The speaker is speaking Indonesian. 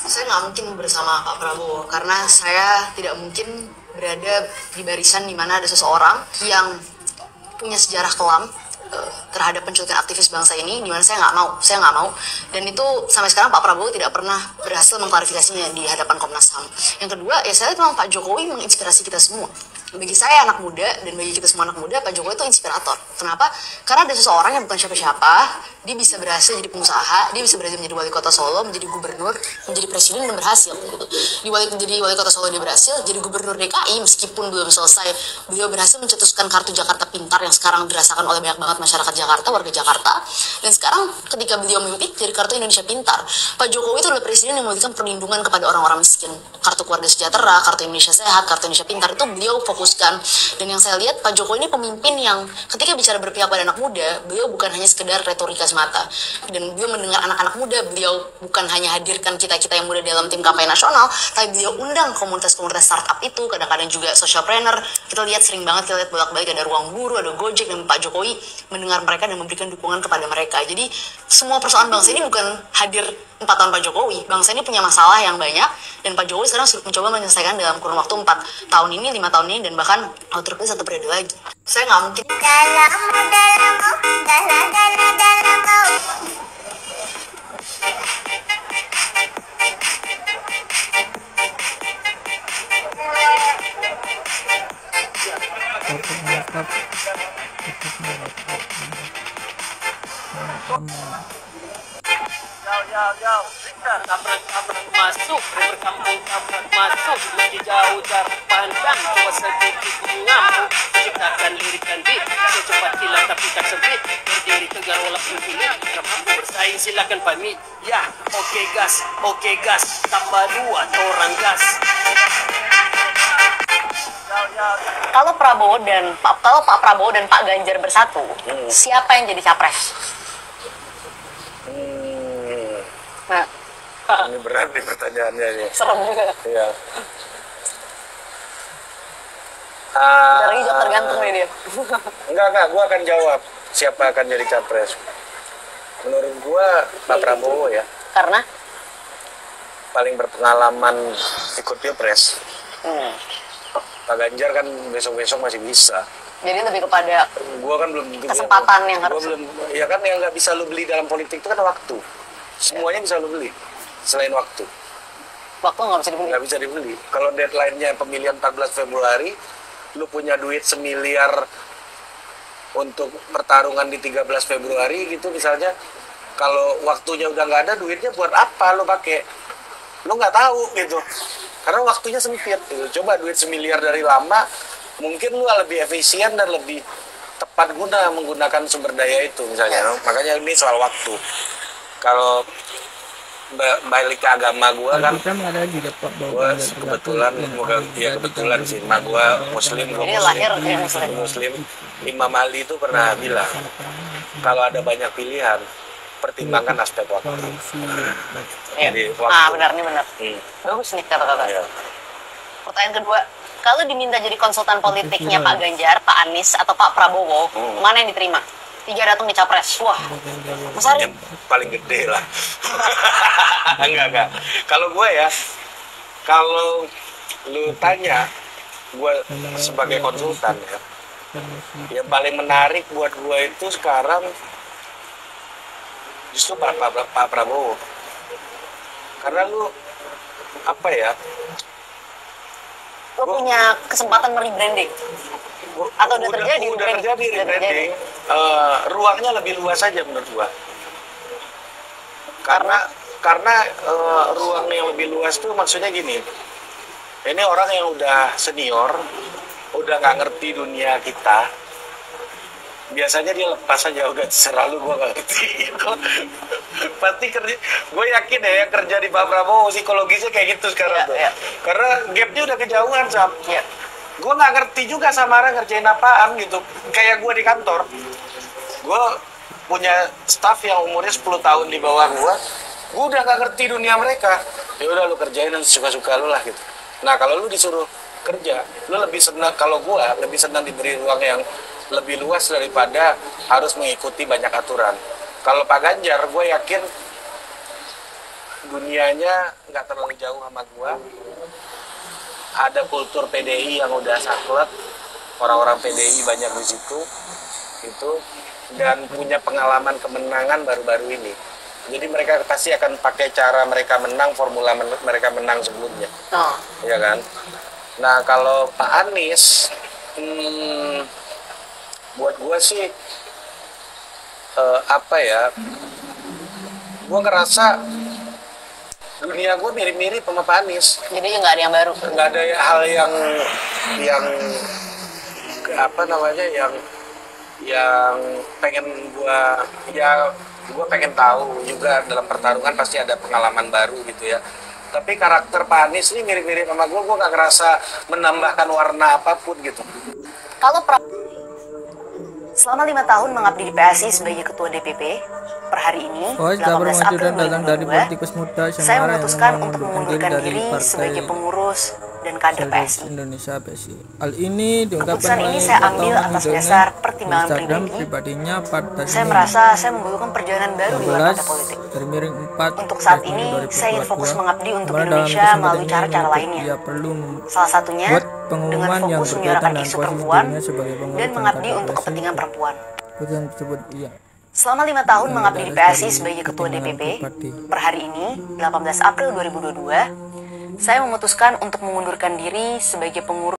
Saya nggak mungkin bersama Pak Prabowo karena saya tidak mungkin berada di barisan di mana ada seseorang yang punya sejarah kelam terhadap penculikan aktivis bangsa ini, di mana saya nggak mau, dan itu sampai sekarang Pak Prabowo tidak pernah berhasil mengklarifikasinya di hadapan Komnas HAM. Yang kedua, ya saya lihat memang Pak Jokowi menginspirasi kita semua. Bagi saya anak muda dan bagi kita semua anak muda, Pak Jokowi itu inspirator. Kenapa? Karena ada seseorang yang bukan siapa-siapa, dia bisa berhasil jadi pengusaha, dia bisa berhasil menjadi wali kota Solo, menjadi gubernur, menjadi presiden dan berhasil. Gitu. Jadi wali kota Solo dia berhasil, jadi gubernur DKI meskipun belum selesai, beliau berhasil mencetuskan kartu Jakarta Pintar yang sekarang dirasakan oleh banyak banget masyarakat Jakarta, warga Jakarta. Dan sekarang ketika beliau memimpin jadi kartu Indonesia Pintar. Pak Jokowi itu adalah presiden yang memberikan perlindungan kepada orang-orang miskin. Kartu keluarga sejahtera, kartu Indonesia Sehat, kartu Indonesia Pintar itu beliau fokuskan. Dan yang saya lihat Pak Jokowi ini pemimpin yang ketika bicara berpihak pada anak muda, beliau bukan hanya sekedar retorika semata. Dan beliau mendengar anak-anak muda, beliau bukan hanya hadirkan kita-kita yang muda dalam tim kampanye nasional, tapi beliau undang komunitas-komunitas startup itu, kadang-kadang juga socialpreneur. Kita lihat sering banget, kita lihat bolak-balik ada Ruang Guru, ada Gojek, dan Pak Jokowi mendengar mereka dan memberikan dukungan kepada mereka. Jadi semua persoalan bangsa ini bukan hadir 4 tahun Pak Jokowi. Bangsa ini punya masalah yang banyak dan Pak Jokowi sekarang mencoba menyelesaikan dalam kurun waktu 4 tahun ini, 5 tahun ini, dan bahkan terpilih 1 periode lagi. Saya nggak mungkin Tabrak masuk, berkampung masuk, lebih jauh jarak pandang, coba sedikit mengamuk, menciptakan lirik dan beat, secepat kilat tapi tak sempit, berdiri tegar walaupun sulit, jika mampu bersaing silakan pamit, ya, oke gas, tambah 2 orang gas. kalau Pak Prabowo dan Pak Ganjar bersatu, siapa yang jadi capres? Nah, ini berat nih pertanyaannya nih. serem juga. Iya. Dari hijau tergantung nih dia. Enggak, gua akan jawab siapa akan jadi capres. Menurut gua Pak Prabowo ya. Karena Paling berpengalaman ikut pilpres. Pak Ganjar kan besok-besok masih bisa. jadi lebih kepada Gua kan belum kesempatan yang gua harus. belum, ya kan yang nggak bisa lu beli dalam politik itu kan waktu. Semuanya bisa lu beli selain waktu. Waktu nggak bisa dibeli. Nggak bisa dibeli. Kalau deadline-nya pemilihan 14 Februari, lu punya duit semiliar untuk pertarungan di 13 Februari gitu misalnya, kalau waktunya udah nggak ada, duitnya buat apa lu pakai? Lu nggak tahu gitu. Karena waktunya sempit gitu. Coba duit semiliar dari lama, mungkin lu lebih efisien dan lebih tepat guna menggunakan sumber daya itu misalnya. Makanya ini soal waktu. Kalau balik ke agama gua kan, gua kebetulan sih, mak gua muslim, Ini lahir ya, muslim. Imam Ali itu pernah bilang, kalau ada banyak pilihan, pertimbangkan aspek waktu. Jadi waktu. benar nih benar. Bagus nih kata-kata. Ya. Pertanyaan kedua, kalau diminta jadi konsultan politiknya Pak Ganjar, Pak Anies, atau Pak Prabowo, mana yang diterima? 3 datang di capres. Wah, Mas Ari. Yang paling gede lah. enggak. Kalau gue ya, kalau lu tanya gue sebagai konsultan ya, yang paling menarik buat gue itu sekarang justru Pak Prabowo. Karena lu apa ya? Lo punya kesempatan merebranding? Atau udah terjadi rebranding. Ruangnya lebih luas saja menurut gua. Karena ruang yang lebih luas tuh maksudnya gini. Ini orang yang udah senior, udah nggak ngerti dunia kita, biasanya dia lepas aja, udah terserah lu, gue gak ngerti. Itu pasti kerja, gue yakin ya yang kerja di Pak Prabowo psikologisnya kayak gitu sekarang tuh. Karena gapnya udah kejauhan, Sam. Gue nggak ngerti juga Samara ngerjain apaan gitu. Kayak gue di kantor, gue punya staff yang umurnya 10 tahun di bawah gue udah nggak ngerti dunia mereka. Ya udah lu kerjain dan suka-suka lu lah gitu. Nah kalau lu disuruh kerja, lu lebih senang, kalau gue lebih senang diberi ruang yang lebih luas daripada harus mengikuti banyak aturan. Kalau Pak Ganjar, gue yakin dunianya nggak terlalu jauh sama gue. Ada kultur PDI yang udah saklek, orang-orang PDI banyak di situ, itu, dan punya pengalaman kemenangan baru-baru ini. Jadi mereka pasti akan pakai cara mereka menang, formula mereka menang sebelumnya, ya kan? Nah kalau Pak Anies, buat gue sih apa ya? Gue ngerasa dunia gue mirip-mirip sama Pak Anies. Jadi nggak ada yang baru. Nggak ada hal yang apa namanya yang pengen gue pengen tahu juga dalam pertarungan pasti ada pengalaman baru gitu ya. Tapi karakter Pak Anies ini mirip-mirip sama gue nggak ngerasa menambahkan warna apapun gitu. Kalau selama 5 tahun mengabdi di PSI sebagai ketua DPP, per hari ini, 18 April 2022, saya memutuskan untuk mengundurkan diri sebagai pengurus dan kader PSI. Indonesia PSI. Hal ini diungkapkan keputusan ini saya ambil atas dasar pertimbangan pribadinya pada saya merasa saya membutuhkan perjalanan baru di luar partai politik. Untuk saat ini, saya ingin fokus mengabdi untuk Indonesia melalui cara-cara lainnya. Salah satunya dengan fokus menyuarakan isu perempuan dan mengabdi untuk kepentingan perempuan. Selama 5 tahun mengabdi di PSI sebagai ketua DPP, per hari ini, 18 April 2022, saya memutuskan untuk mengundurkan diri sebagai pengurus